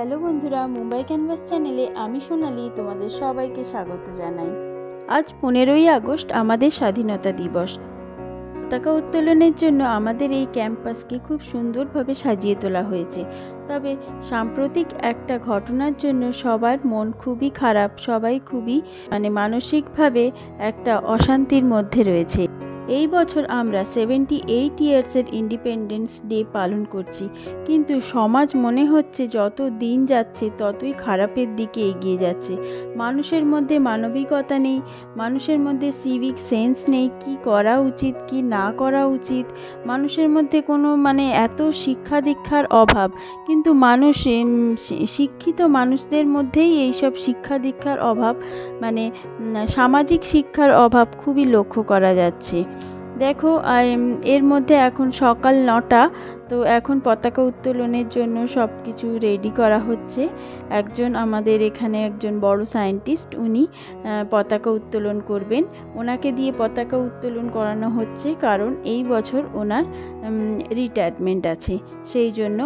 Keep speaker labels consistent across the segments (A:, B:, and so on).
A: Hello বন্ধুরা, Mumbai canvas চ্যানেলে আমি সোনালি তোমাদের সবাইকে স্বাগত জানাই। আজ 15ই আগস্ট আমাদের স্বাধীনতা দিবস। পতাকা উত্তোলনের জন্য আমাদের এই ক্যাম্পাসকে খুব সুন্দরভাবে সাজিয়ে তোলা হয়েছে। তবে সাম্প্রতিক একটা ঘটনার জন্য সবার মন খুবই খারাপ, সবাই খুবই মানসিকভাবে একটা অশান্তির মধ্যে রয়েছে। এই বছর আমরা 78 ইয়ার্সের ইন্ডিপেন্ডেন্স ডে পালন করছি, কিন্তু সমাজ মনে হচ্ছে যত দিন যাচ্ছে ততই খারাপের দিকে এগিয়ে যাচ্ছে। মানুষের মধ্যে মানবিকতা নেই, মানুষের মধ্যে সিভিক সেন্স নেই, কি করা উচিত কি না করা উচিত। মানুষের মধ্যে কোনো এত শিক্ষা দীক্ষার অভাব, কিন্তু মানুষ শিক্ষিত মানুষদের মধ্যেই এইসব শিক্ষা দীক্ষার অভাব, সামাজিক শিক্ষার অভাব খুবই লক্ষ্য করা যাচ্ছে। দেখো, এর মধ্যে এখন সকাল 9টা, তো এখন পতাকা উত্তোলনের জন্য সব কিছু রেডি করা হচ্ছে। আমাদের এখানে একজন বড় সায়েন্টিস্ট, উনি পতাকা উত্তোলন করবেন। ওনাকে দিয়ে পতাকা উত্তোলন করানো হচ্ছে, কারণ এই বছর ওনার রিটায়ারমেন্ট আছে। সেই জন্য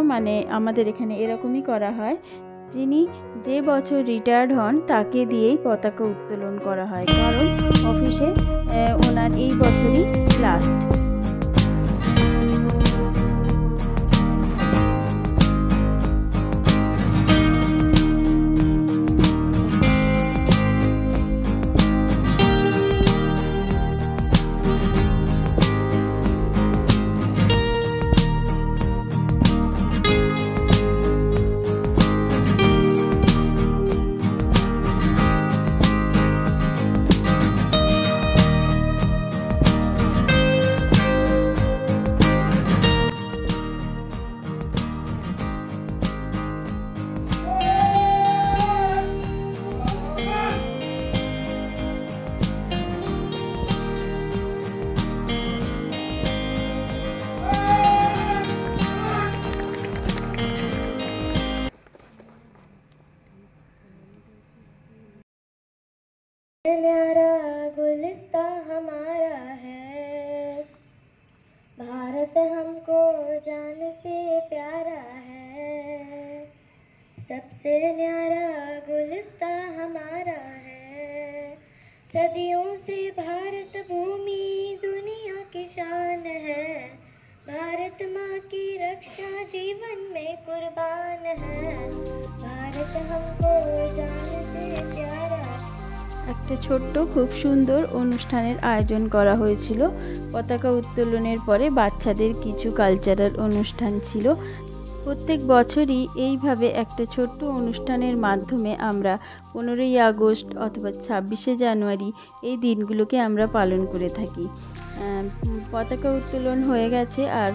A: আমাদের এখানে এরকমই করা হয়, যিনি যে বছর রিটায়ার্ড হন তাকে দিয়েই পতাকা উত্তোলন করা হয়, কারণ অফিসে ওনার এই বছরই লাস্ট।
B: न्यारा गुलिस्ता हमारा है, भारत हमको जान से प्यारा है। सबसे न्यारा गुलिस्ता हमारा है, सदियों से भारत भूमि दुनिया की शान है। भारत माँ की रक्षा जीवन में कुर्बान है, भारत हमको जान से प्यारा।
A: একটা ছোট্ট খুব সুন্দর অনুষ্ঠানের আয়োজন করা হয়েছিল। পতাকা উত্তোলনের পরে বাচ্চাদের কিছু কালচারাল অনুষ্ঠান ছিল। প্রত্যেক বছরই এইভাবে একটা ছোট্ট অনুষ্ঠানের মাধ্যমে আমরা 15ই আগস্ট অথবা 26শে জানুয়ারি এই দিনগুলোকে আমরা পালন করে থাকি। পতাকা উত্তোলন হয়ে গেছে আর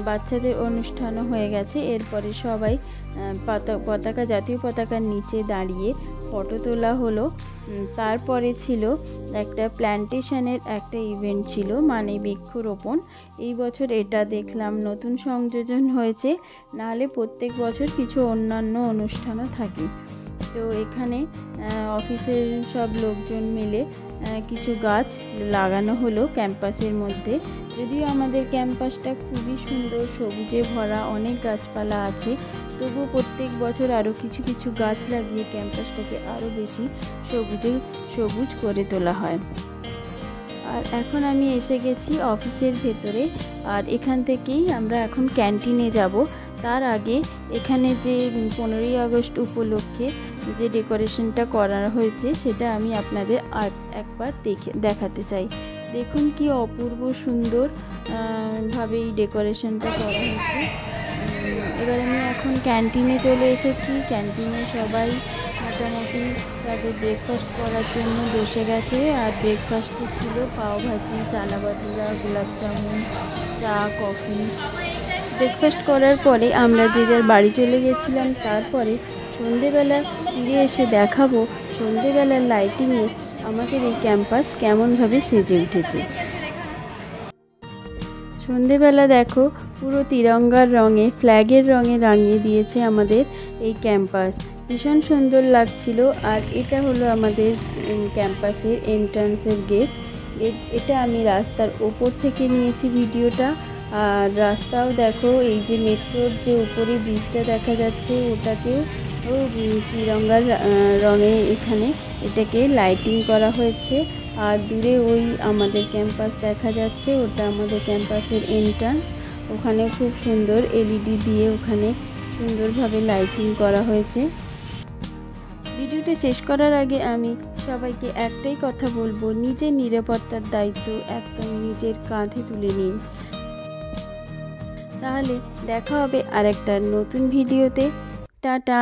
A: বাচ্চাদের অনুষ্ঠানও হয়ে গেছে। এরপরে সবাই জাতীয় পতাকার নিচে দাঁড়িয়ে ফটো তোলা হলো। তারপরে ছিল একটা প্ল্যান্টেশনের একটা ইভেন্ট ছিল, বৃক্ষরোপণ। এই বছর এটা দেখলাম নতুন সংযোজন হয়েছে, নাহলে প্রত্যেক বছর কিছু অন্যান্য অনুষ্ঠানও থাকে। তো এখানে অফিসের সব লোকজন মিলে কিছু গাছ লাগানো হলো ক্যাম্পাসের মধ্যে। যদিও আমাদের ক্যাম্পাসটা খুবই সুন্দর, সবুজে ভরা, অনেক গাছপালা আছে, তবুও প্রত্যেক বছর আরও কিছু কিছু গাছ লাগিয়ে ক্যাম্পাসটাকে আরও বেশি সবুজ করে তোলা হয়। আর এখন আমি এসে গেছি অফিসের ভেতরে, আর এখান থেকেই আমরা এখন ক্যান্টিনে যাব। তার আগে এখানে যে 15ই আগস্ট উপলক্ষে যে ডেকোরেশনটা করা হয়েছে সেটা আমি আপনাদের আর একবার দেখাতে চাই। দেখুন কি অপূর্ব সুন্দর ভাবে এই ডেকোরেশনটা করা হয়েছে। এবার আমি এখন ক্যান্টিনে চলে এসেছি। ক্যান্টিনে সবাই মোটামুটি তাদের ব্রেকফাস্ট করার জন্য বসে গেছে। আর ব্রেকফাস্টে ছিল পাওভাজি, চানা বাটুরা, গোলাপ জামুন, চা, কফি। ব্রেকফাস্ট করার পরে আমরা যে যার বাড়ি চলে গেছিলাম। তারপরে সন্ধেবেলা ফিরে এসে দেখাবো সন্ধেবেলার লাইটিংয়ে আমাদের এই ক্যাম্পাস কেমনভাবে সেজে উঠেছে। সন্ধেবেলা দেখো পুরো তিরঙ্গার রঙে, ফ্ল্যাগের রঙে রাঙিয়ে দিয়েছে আমাদের এই ক্যাম্পাস, ভীষণ সুন্দর লাগছিল। আর এটা হলো আমাদের ক্যাম্পাসের এন্ট্রান্সের গেট। এটা আমি রাস্তার ওপর থেকে নিয়েছি ভিডিওটা। আর রাস্তাও দেখো, এই যে মেট্রোর যে উপরে ব্রিজটা দেখা যাচ্ছে ওটাকেও ও তিরঙ্গার রঙে এখানে এটাকে লাইটিং করা হয়েছে। আর দূরে ওই আমাদের ক্যাম্পাস দেখা যাচ্ছে, ওটা আমাদের ক্যাম্পাসের এন্ট্রান্স। ওখানে খুব সুন্দর এলইডি দিয়ে ওখানে সুন্দরভাবে লাইটিং করা হয়েছে। ভিডিওটা শেষ করার আগে আমি সবাইকে একটাই কথা বলবো, নিজের নিরাপত্তার দায়িত্ব একদম নিজের কাঁধে তুলে নিন। তাহলে দেখা হবে আরেকটা নতুন ভিডিওতে। টাটা।